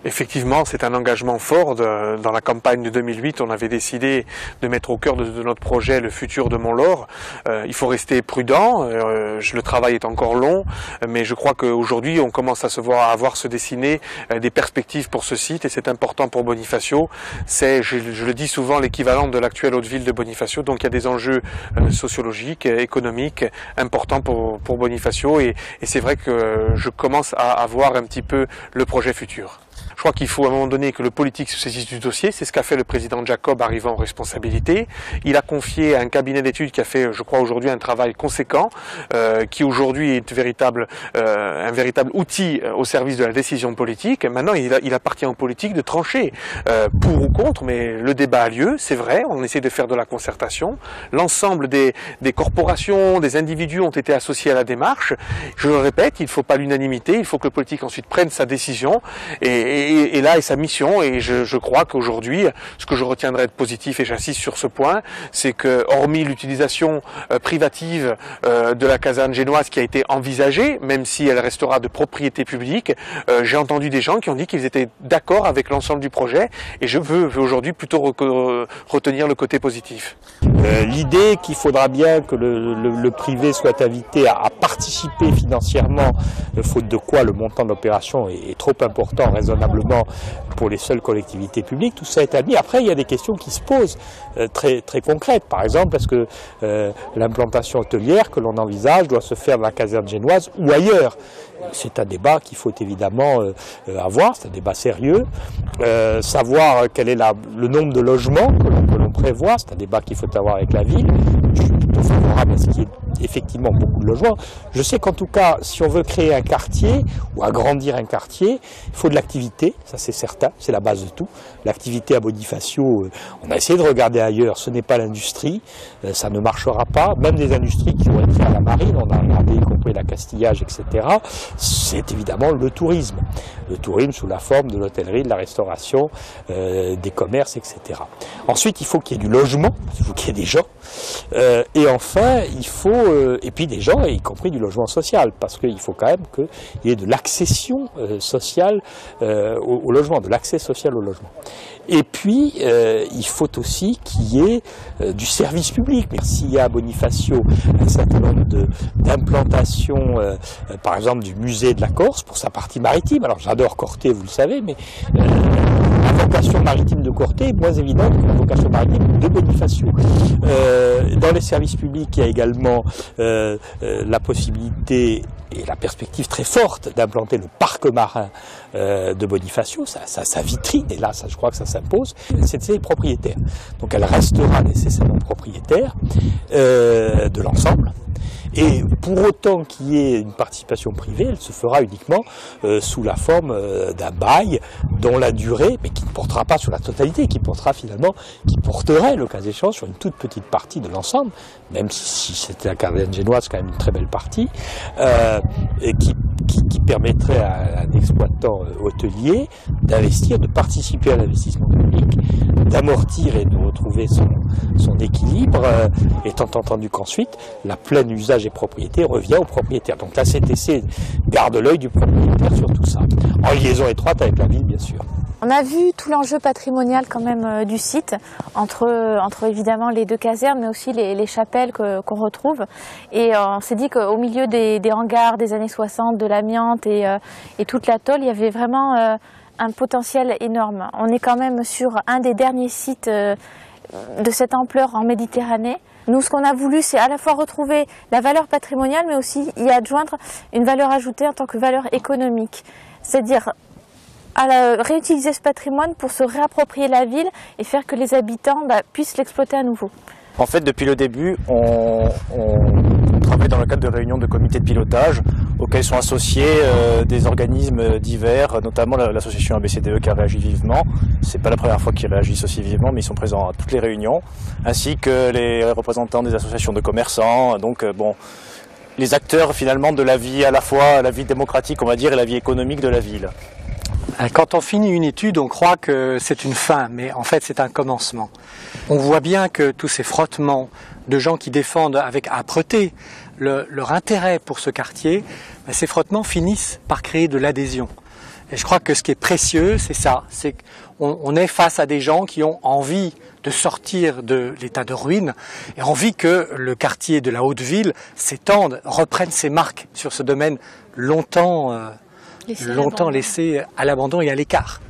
Effectivement, c'est un engagement fort. Dans la campagne de 2008, on avait décidé de mettre au cœur de notre projet le futur de Mont-Laure. Il faut rester prudent, le travail est encore long, mais je crois qu'aujourd'hui, on commence à voir se dessiner des perspectives pour ce site, et c'est important pour Bonifacio. C'est, je le dis souvent, l'équivalent de l'actuelle Haute-Ville de Bonifacio, donc il y a des enjeux sociologiques, économiques importants pour Bonifacio, et c'est vrai que je commence à voir un petit peu le projet futur. Je crois qu'il faut à un moment donné que le politique se saisisse du dossier. C'est ce qu'a fait le président Jacob arrivant en responsabilité. Il a confié à un cabinet d'études qui a fait, je crois aujourd'hui, un travail conséquent, qui aujourd'hui est un véritable outil au service de la décision politique. Maintenant, il appartient aux politiques de trancher pour ou contre, mais le débat a lieu, c'est vrai. On essaie de faire de la concertation. L'ensemble des corporations, des individus ont été associés à la démarche. Je le répète, il ne faut pas l'unanimité. Il faut que le politique ensuite prenne sa décision et là est sa mission, et je crois qu'aujourd'hui, ce que je retiendrai de positif, et j'insiste sur ce point, c'est que hormis l'utilisation privative de la caserne génoise qui a été envisagée, même si elle restera de propriété publique, j'ai entendu des gens qui ont dit qu'ils étaient d'accord avec l'ensemble du projet, et je veux aujourd'hui plutôt retenir le côté positif. L'idée qu'il faudra bien que le privé soit invité à participer financièrement, faute de quoi le montant de l'opération est trop important raisonnablement pour les seules collectivités publiques, tout ça est admis. Après, il y a des questions qui se posent très concrètes. Par exemple, est-ce que l'implantation hôtelière que l'on envisage doit se faire dans la caserne génoise ou ailleurs? C'est un débat qu'il faut évidemment avoir, c'est un débat sérieux. Savoir quel est le nombre de logements que l'on prévoit, c'est un débat qu'il faut avoir avec la ville. Je suis plutôt favorable à ce qui est effectivement beaucoup de logements. Je sais qu'en tout cas, si on veut créer un quartier ou agrandir un quartier, il faut de l'activité, ça c'est certain, c'est la base de tout. L'activité à Bonifacio, on a essayé de regarder ailleurs, ce n'est pas l'industrie, ça ne marchera pas. Même des industries qui ont été à la marine, on a regardé, y compris la Castillage, etc. C'est évidemment le tourisme. Le tourisme sous la forme de l'hôtellerie, de la restauration, des commerces, etc. Ensuite, il faut qu'il y ait du logement, il faut qu'il y ait des gens. Et enfin, il faut, et puis des gens, y compris du logement social, parce qu'il faut quand même qu'il y ait de l'accession sociale au logement, de l'accès social au logement. Et puis, il faut aussi qu'il y ait du service public. S'il y a à Bonifacio un certain nombre d'implantations, par exemple du musée de la Corse, pour sa partie maritime. Alors j'adore Corté, vous le savez, mais la vocation maritime de Corté est moins évidente que la vocation maritime de Bonifacio. Dans les services publics, il y a également la possibilité et la perspective très forte d'implanter le parc marin de Bonifacio, sa vitrine, et là ça, je crois que ça s'impose, c'est les propriétaires. Donc elle restera nécessairement propriétaire de l'ensemble. Et pour autant qu'il y ait une participation privée, elle se fera uniquement sous la forme d'un bail dont la durée, mais qui ne portera pas sur la totalité, qui porterait, le cas échéant, sur une toute petite partie de l'ensemble, même si c'était la caserne génoise, quand même une très belle partie, et qui permettrait à un exploitant hôtelier d'investir, de participer à l'investissement public, d'amortir et de retrouver son équilibre, étant entendu qu'ensuite, la pleine usage et propriété revient au propriétaire. Donc la CTC garde l'œil du propriétaire sur tout ça, en liaison étroite avec la ville, bien sûr. On a vu tout l'enjeu patrimonial quand même du site, entre évidemment les deux casernes, mais aussi les chapelles qu'on retrouve. Et on s'est dit qu'au milieu des hangars des années 60, de l'amiante et toute la tôle, il y avait vraiment un potentiel énorme. On est quand même sur un des derniers sites de cette ampleur en Méditerranée. Nous, ce qu'on a voulu, c'est à la fois retrouver la valeur patrimoniale, mais aussi y adjoindre une valeur ajoutée en tant que valeur économique. C'est-à-dire réutiliser ce patrimoine pour se réapproprier la ville et faire que les habitants puissent l'exploiter à nouveau. En fait, depuis le début, on travaille dans le cadre de réunions de comités de pilotage auxquels sont associés des organismes divers, notamment l'association ABCDE qui a réagi vivement. C'est pas la première fois qu'ils réagissent aussi vivement, mais ils sont présents à toutes les réunions, ainsi que les représentants des associations de commerçants. Donc les acteurs finalement de la vie, à la fois la vie démocratique, on va dire, et la vie économique de la ville. Quand on finit une étude, on croit que c'est une fin, mais en fait c'est un commencement. On voit bien que tous ces frottements de gens qui défendent avec âpreté leur intérêt pour ce quartier, ces frottements finissent par créer de l'adhésion. Et je crois que ce qui est précieux, c'est ça, c'est qu'on est face à des gens qui ont envie de sortir de l'état de ruine et envie que le quartier de la Haute-Ville s'étende, reprenne ses marques sur ce domaine longtemps laissé à l'abandon et à l'écart.